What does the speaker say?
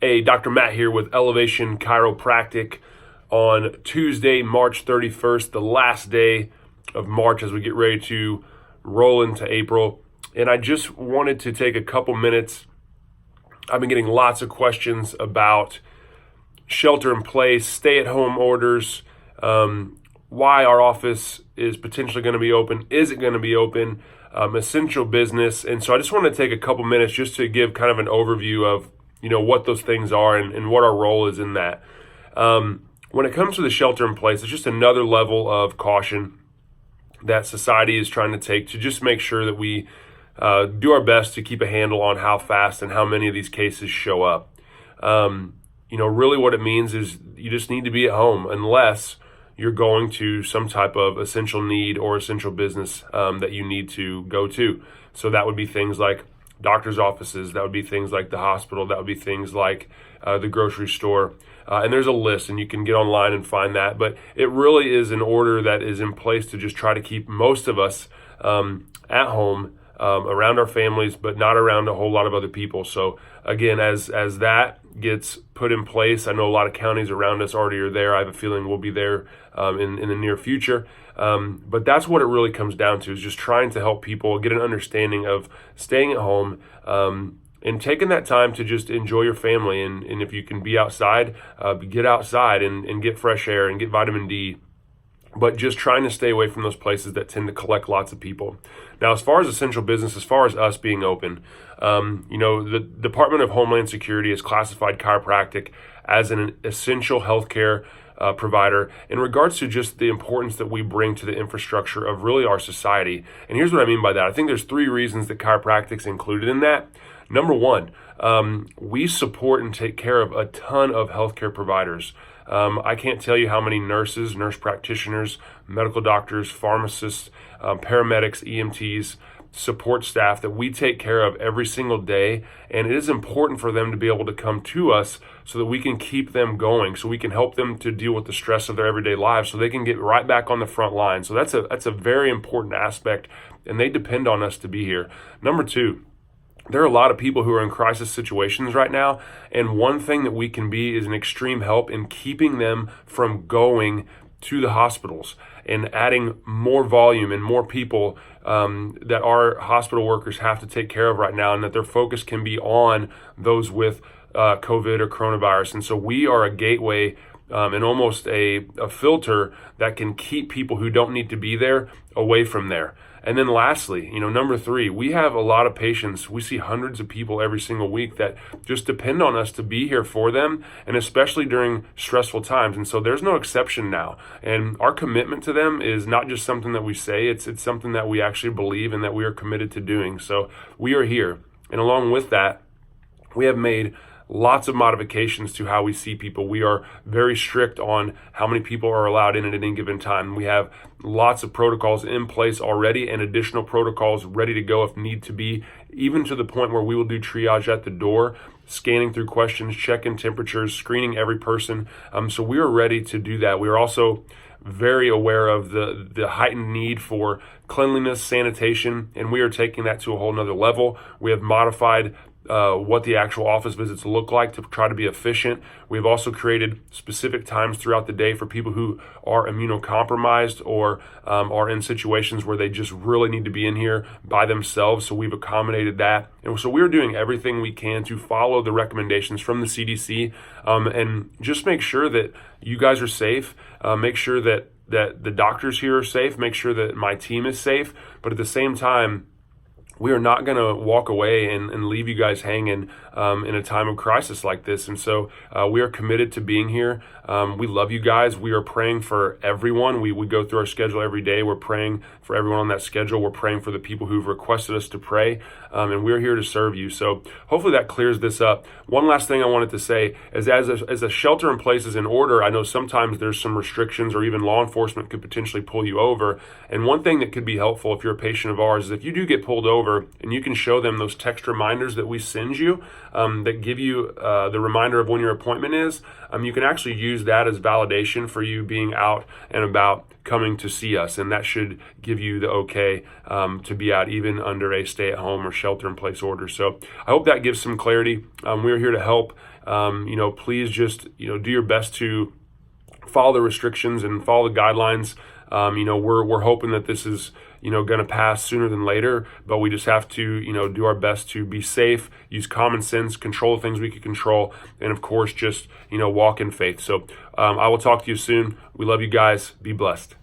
Hey, Dr. Matt here with Elevation Chiropractic on Tuesday, March 31st, the last day of March as we get ready to roll into April. And I just wanted to take a couple minutes. I've been getting lots of questions about shelter in place, stay at home orders, why our office is potentially going to be open, is it going to be open, essential business. And so I just want to take a couple minutes just to give kind of an overview of what those things are and what our role is in that. When it comes to the shelter in place, it's just another level of caution that society is trying to take to just make sure that we do our best to keep a handle on how fast and how many of these cases show up. Really what it means is you just need to be at home unless you're going to some type of essential need or essential business that you need to go to. So that would be things like doctor's offices, that would be things like the hospital, that would be things like the grocery store. And there's a list, and you can get online and find that. But it really is an order that is in place to just try to keep most of us at home, around our families, but not around a whole lot of other people. So again, as that gets put in place, I know a lot of counties around us already are there. I have a feeling we'll be there in the near future. But that's what it really comes down to, is just trying to help people get an understanding of staying at home and taking that time to just enjoy your family. And if you can be outside, get outside and get fresh air and get vitamin D. But just trying to stay away from those places that tend to collect lots of people. Now, as far as essential business, as far as us being open, the Department of Homeland Security has classified chiropractic as an essential healthcare provider in regards to just the importance that we bring to the infrastructure of really our society. And here's what I mean by that. I think there's 3 reasons that chiropractic's included in that. Number one, we support and take care of a ton of healthcare providers. I can't tell you how many nurses, nurse practitioners, medical doctors, pharmacists, paramedics, EMTs, support staff that we take care of every single day. And it is important for them to be able to come to us so that we can keep them going, so we can help them to deal with the stress of their everyday lives so they can get right back on the front line. So that's a very important aspect, and they depend on us to be here. Number 2, there are a lot of people who are in crisis situations right now, and one thing that we can be is an extreme help in keeping them from going to the hospitals and adding more volume and more people that our hospital workers have to take care of right now, and that their focus can be on those with COVID or coronavirus. And so we are a gateway and almost a filter that can keep people who don't need to be there away from there. And then lastly, number 3, we have a lot of patients. We see hundreds of people every single week that just depend on us to be here for them, and especially during stressful times. And so there's no exception now. And our commitment to them is not just something that we say, it's something that we actually believe and that we are committed to doing. So we are here. And along with that, we have made lots of modifications to how we see people. We are very strict on how many people are allowed in at any given time. We have lots of protocols in place already and additional protocols ready to go if need to be, even to the point where we will do triage at the door, scanning through questions, checking temperatures, screening every person. So we are ready to do that. We are also very aware of the heightened need for cleanliness, sanitation, and we are taking that to a whole nother level. We have modified what the actual office visits look like to try to be efficient. We've also created specific times throughout the day for people who are immunocompromised or are in situations where they just really need to be in here by themselves. So we've accommodated that. And so we're doing everything we can to follow the recommendations from the CDC and just make sure that you guys are safe, make sure that the doctors here are safe, make sure that my team is safe. But at the same time, we are not going to walk away and leave you guys hanging in a time of crisis like this. And so we are committed to being here. We love you guys. We are praying for everyone. We go through our schedule every day. We're praying for everyone on that schedule. We're praying for the people who've requested us to pray. And we're here to serve you. So hopefully that clears this up. One last thing I wanted to say is as a shelter in place is in order, I know sometimes there's some restrictions or even law enforcement could potentially pull you over. And one thing that could be helpful if you're a patient of ours is if you do get pulled over, over, and you can show them those text reminders that we send you that give you the reminder of when your appointment is. You can actually use that as validation for you being out and about coming to see us, and that should give you the okay to be out even under a stay-at-home or shelter-in-place order. So I hope that gives some clarity. We're here to help. Please just do your best to follow the restrictions and follow the guidelines. We're hoping that this is going to pass sooner than later, but we just have to do our best to be safe, use common sense, control the things we can control, and of course just walk in faith. So I will talk to you soon. We love you guys. Be blessed.